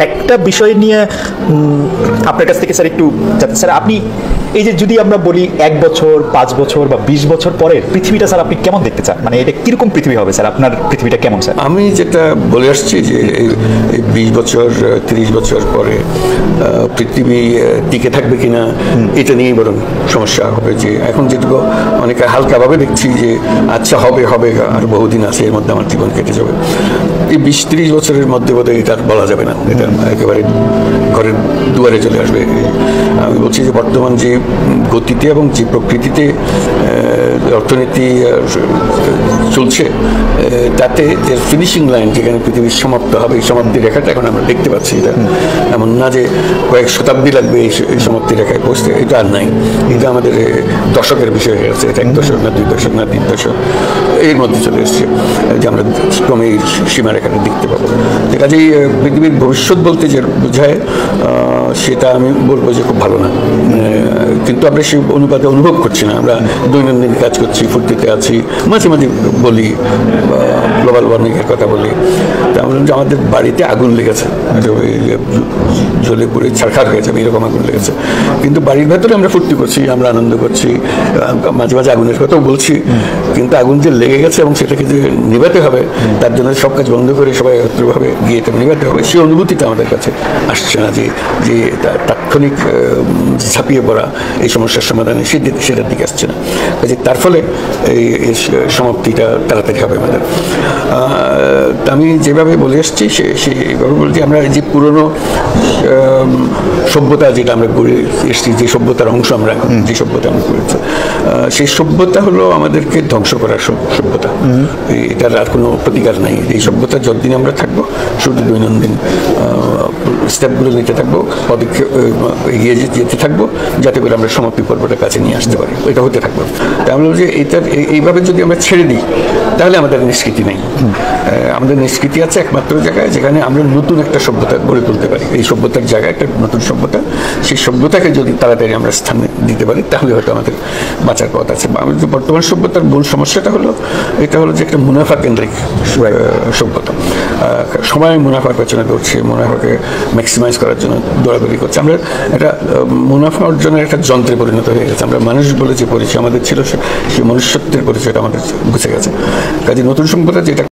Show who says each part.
Speaker 1: একটা বিষয় নিয়ে আপনার কাছ থেকে স্যার একটু জানতে স্যার, আপনি এই যে যদি আমরা বলি 1 বছর 5 বছর বা 20 বছর পরের পৃথিবীটা স্যার আপনি কেমন দেখতে চান? মানে এটা কিরকম পৃথিবী হবে স্যার? আপনার পৃথিবীটা কেমন স্যার?
Speaker 2: আমি যেটা বলে আসছি যে এই 20 বছর 30 বছর পরে পৃথিবী টিকে থাকবে কিনা এটা নিয়েই বরং সমস্যা হবে। যে এখন যেটুকু অনেকে হালকাভাবে দেখছি যে আচ্ছা হবে হবে আর বহুদিন আছে, এর মধ্যে আমার জীবন কেটে যাবে। এই 20-30 বছরের মধ্যে বোধহয় এটা বলা যাবে না, এটা একেবারে ঘরের দুয়ারে চলে আসবে। আমি বলছি যে বর্তমান যে গতিতে এবং যে প্রকৃতিতে অর্থনীতি চলছে, তাতে যে ফিনিশিং লাইন যেখানে পৃথিবীর সমাপ্ত হবে, এই সমাপ্তি রেখাটা এখন আমরা দেখতে পাচ্ছি। এটা এমন না যে কয়েক শতাব্দী লাগবে এই সমাপ্তি রেখায় পৌঁছতে, এটা আর নাই। এটা আমাদের দশকের বিষয় হয়ে গেছে। এটা 1 দশক না 2 দশক না 3 দশক এর মধ্যে চলে এসছে যে আমরা ক্রমে এই সীমারেখাটা দেখতে পাবো। কাজেই পৃথিবীর ভবিষ্যৎ বলতে যে বোঝায় সেটা আমি বলবো যে খুব ভালো না, কিন্তু আমরা সেই অনুপাতে অনুভব করছি না। আমরা দৈনন্দিন কাজ করছি, ফুর্তিতে আছি, মাঝে মাঝে বলি গ্লোবাল ওয়ার্মিংয়ের কথা বলি। আমরা আমাদের বাড়িতে আগুন লেগেছে, জ্বলে পুড়ে ছারখার হয়ে যাবে এরকম আগুন লেগেছে, কিন্তু বাড়ির ভেতরে আমরা ফুর্তি করছি, আমরা আনন্দ করছি, মাঝে মাঝে আগুনের কথাও বলছি। কিন্তু আগুন যে লেগে গেছে এবং সেটাকে যে নিভাতে হবে, তার জন্য সব কাজ বন্ধ করে সবাই একত্রভাবে গিয়ে এটা নিভাতে হবে, সেই অনুভূতিটা আমাদের কাছে আসছে না। যে যে তাৎক্ষণিক ঝাঁপিয়ে পড়া এই সমস্যার সমাধানে সেটার দিকে আসছে না। কাজে তার ফলে এই সমাপ্তিটা তাড়াতাড়ি হবে আমাদের। আমি যেভাবে বলে এসছি সেইভাবে বলছি, আমরা যে পুরনো সভ্যতা যেটা আমরা করে এসছি, যে সভ্যতার অংশ আমরা এখন, যে সভ্যতা আমরা করেছি, সেই সভ্যতা হলো আমাদেরকে ধ্বংস করার সভ্যতা। এটার আর কোনো প্রতিকার নাই। এই সভ্যতা যতদিন আমরা থাকবো, শুধু দৈনন্দিন স্টেপগুলো নিতে থাকবো, পদক্ষেপ এগিয়ে যেতে থাকবো, যাতে করে আমরা সমাপ্তি পর্বটা কাছে নিয়ে আসতে পারি। এটা হতে থাকবো। তাই আমরা যে এইভাবে যদি আমরা ছেড়ে দিই, তাহলে আমাদের নিষ্কৃতি নেই। আমাদের নিষ্কৃতি আছে একমাত্র জায়গায় যেখানে আমরা নতুন একটা সভ্যতা গড়ে তুলতে পারি। এই সভ্যতার জায়গায় একটা নতুন সভ্যতা, সেই সভ্যতাকে যদি তাড়াতাড়ি আমরা স্থান দিতে পারি, তাহলে হয়তো আমাদের বাঁচার পথ আছে। আমাদের বর্তমান সভ্যতার মূল সমস্যাটা হলো এটা হলো যে একটা মুনাফা কেন্দ্রিক সভ্যতা। সময় মুনাফার পেছনে দৌড়ছে, মুনাফাকে ম্যাক্সিমাইজ করার জন্য দৌড়াদৌড়ি করছে। আমরা একটা মুনাফা অর্জনের একটা যন্ত্রে পরিণত হয়ে গেছে। আমরা মানুষ বলে যে পরিচয় আমাদের ছিল, সেই মনুষ্যত্বের পরিচয়টা আমাদের বুঝে গেছে। কাজে নতুন সভ্যতা যেটা